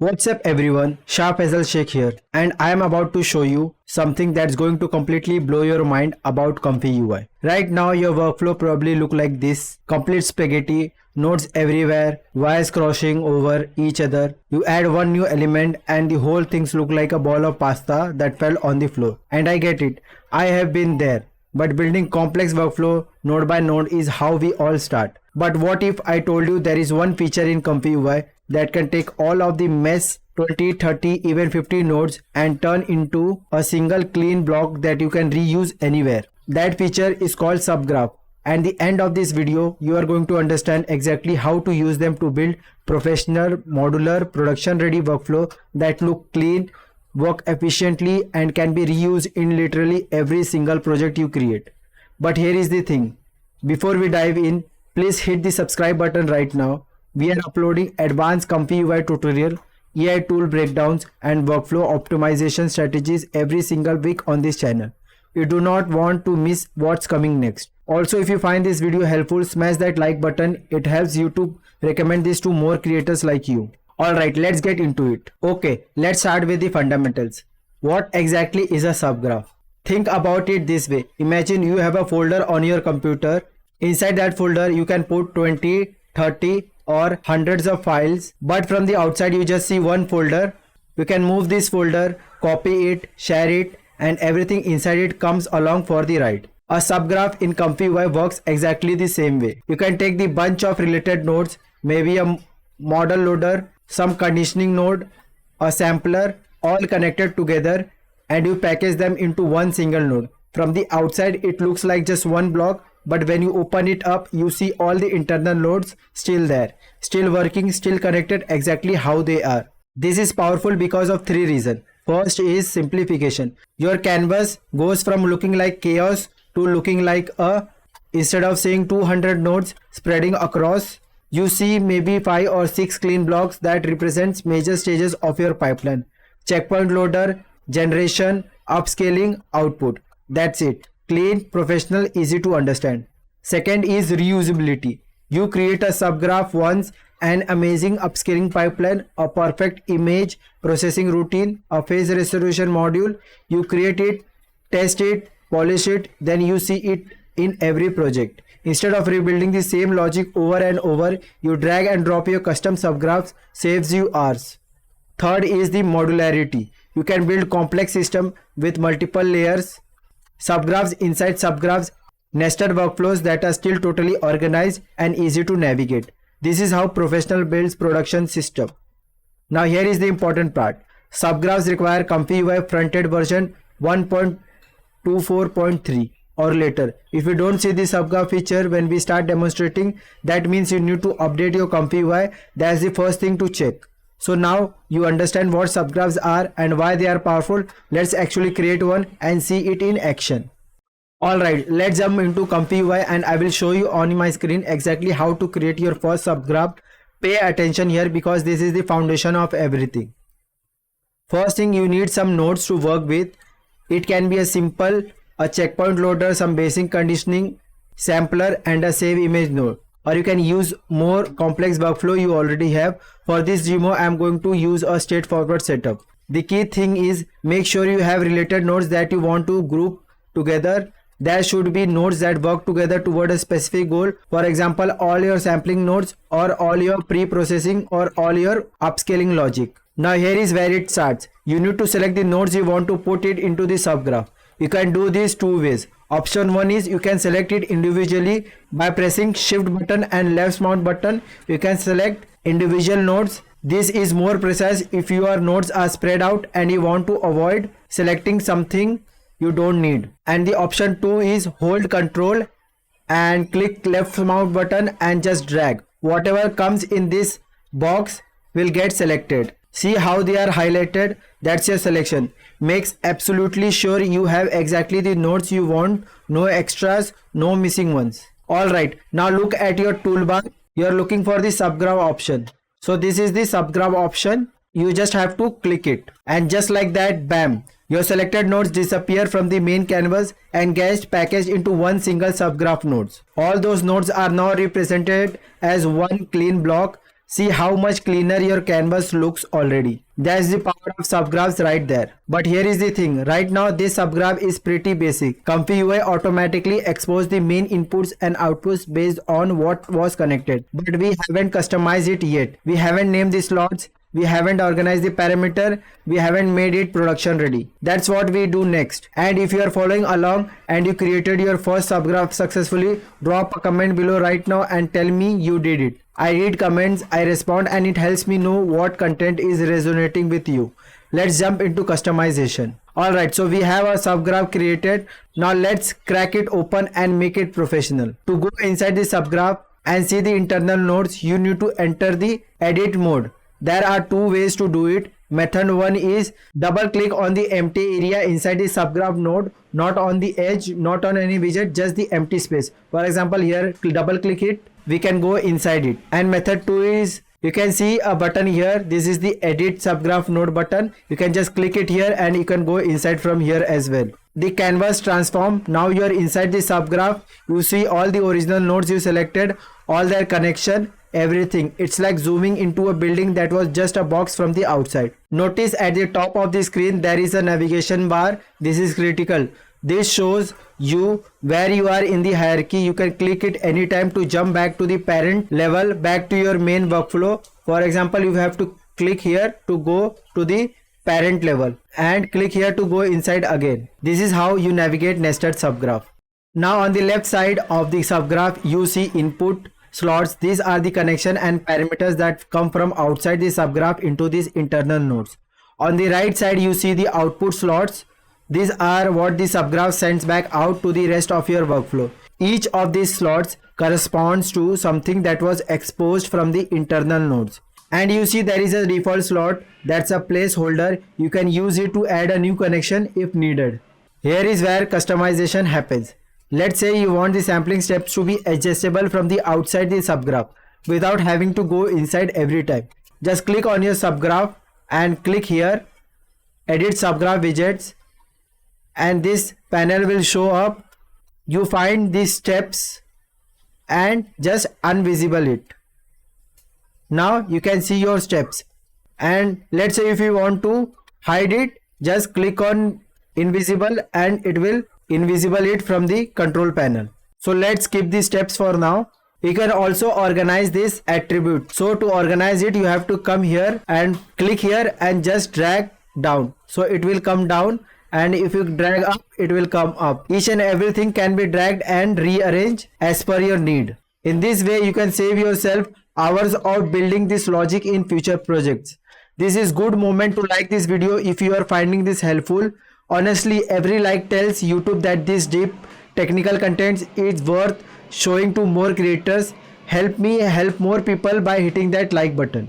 What's up everyone, Shah Faisal Sheikh here, and I am about to show you something that's going to completely blow your mind about Comfy UI. Right now your workflow probably look like this: complete spaghetti, nodes everywhere, wires crossing over each other. You add one new element and the whole things look like a ball of pasta that fell on the floor. And I get it, I have been there. But building complex workflow node by node is how we all start. But what if I told you there is one feature in Comfy UI that can take all of the mess, 20, 30, even 50 nodes and turn into a single clean block that you can reuse anywhere. That feature is called subgraph. And the end of this video, you are going to understand exactly how to use them to build professional, modular, production ready workflow that look clean, work efficiently and can be reused in literally every single project you create. But here is the thing. Before we dive in, please hit the subscribe button right now. We are uploading advanced Comfy UI tutorial, AI tool breakdowns and workflow optimization strategies every single week on this channel. You do not want to miss what's coming next. Also, if you find this video helpful, smash that like button. It helps you to recommend this to more creators like you. Alright, let's get into it. Okay, let's start with the fundamentals. What exactly is a subgraph? Think about it this way. Imagine you have a folder on your computer. Inside that folder, you can put 20, 30 or hundreds of files. But from the outside, you just see one folder. You can move this folder, copy it, share it, and everything inside it comes along for the ride. A subgraph in Comfy UI works exactly the same way. You can take the bunch of related nodes, maybe a model loader, some conditioning node, a sampler, all connected together, and you package them into one single node. From the outside it looks like just one block, but when you open it up you see all the internal nodes still there, still working, still connected exactly how they are. This is powerful because of three reasons. First is simplification. Your canvas goes from looking like chaos to looking like instead of seeing 200 nodes spreading across, you see maybe 5 or 6 clean blocks that represents major stages of your pipeline. Checkpoint loader, generation, upscaling, output. That's it. Clean, professional, easy to understand. Second is reusability. You create a subgraph once, an amazing upscaling pipeline, a perfect image processing routine, a phase resolution module. You create it, test it, polish it, then you see it in every project. Instead of rebuilding the same logic over and over, you drag and drop your custom subgraphs, saves you hours. Third is the modularity. You can build complex system with multiple layers, subgraphs inside subgraphs, nested workflows that are still totally organized and easy to navigate. This is how professional builds production system. Now here is the important part. Subgraphs require Comfy UI front-end version 1.24.3 or later. If you don't see the subgraph feature when we start demonstrating, that means you need to update your Comfy UI. That's the first thing to check. So now you understand what subgraphs are and why they are powerful. Let's actually create one and see it in action. Alright, let's jump into Comfy UI and I will show you on my screen exactly how to create your first subgraph. Pay attention here because this is the foundation of everything. First thing, you need some nodes to work with. It can be a checkpoint loader, some basic conditioning, sampler and a save image node. Or you can use more complex workflow you already have. For this demo, I am going to use a straightforward setup. The key thing is make sure you have related nodes that you want to group together. There should be nodes that work together toward a specific goal. For example, all your sampling nodes or all your pre-processing or all your upscaling logic. Now here is where it starts. You need to select the nodes you want to put it into the subgraph. You can do this two ways. Option 1 is you can select it individually by pressing shift button and left mouse button. You can select individual nodes. This is more precise if your nodes are spread out and you want to avoid selecting something you don't need. And the option 2 is hold control and click left mouse button and just drag. Whatever comes in this box will get selected. See how they are highlighted? That's your selection. Makes absolutely sure you have exactly the nodes you want, no extras, no missing ones. Alright, now look at your toolbar. You are looking for the subgraph option. So this is the subgraph option. You just have to click it. And just like that, bam, your selected nodes disappear from the main canvas and get packaged into one single subgraph nodes. All those nodes are now represented as one clean block. See how much cleaner your canvas looks already. That's the power of subgraphs right there. But here is the thing, right now this subgraph is pretty basic. Comfy UI automatically exposes the main inputs and outputs based on what was connected. But we haven't customized it yet. We haven't named the slots. We haven't organized the parameter. We haven't made it production ready. That's what we do next. And if you are following along and you created your first subgraph successfully, drop a comment below right now and tell me you did it. I read comments, I respond, and it helps me know what content is resonating with you. Let's jump into customization. Alright, so we have a subgraph created. Now let's crack it open and make it professional. To go inside the subgraph and see the internal nodes, you need to enter the edit mode. There are two ways to do it. Method 1 is double click on the empty area inside the subgraph node, not on the edge, not on any widget, just the empty space. For example, here double click it, we can go inside it. And method 2 is, you can see a button here. This is the edit subgraph node button. You can just click it here and you can go inside from here as well. The canvas transform. Now you are inside the subgraph. You see all the original nodes you selected, all their connection, everything. It's like zooming into a building that was just a box from the outside. Notice at the top of the screen there is a navigation bar. This is critical. This shows you where you are in the hierarchy. You can click it anytime to jump back to the parent level, back to your main workflow. For example, you have to click here to go to the parent level and click here to go inside again. This is how you navigate nested subgraph. Now on the left side of the subgraph you see input slots. These are the connection and parameters that come from outside the subgraph into these internal nodes. On the right side you see the output slots. These are what the subgraph sends back out to the rest of your workflow. Each of these slots corresponds to something that was exposed from the internal nodes. And you see there is a default slot, that's a placeholder. You can use it to add a new connection if needed. Here is where customization happens. Let's say you want the sampling steps to be adjustable from the outside the subgraph without having to go inside every time. Just click on your subgraph and click here, edit subgraph widgets, and this panel will show up. You find these steps and just unvisible it. Now you can see your steps. And let's say if you want to hide it, just click on invisible and it will invisible it from the control panel. So let's skip the steps for now. You can also organize this attribute. So to organize it, you have to come here and click here and just drag down. So it will come down, and if you drag up, it will come up. Each and everything can be dragged and rearranged as per your need. In this way, you can save yourself hours of building this logic in future projects. This is good moment to like this video if you are finding this helpful. Honestly, every like tells YouTube that this deep technical content is worth showing to more creators. Help me help more people by hitting that like button.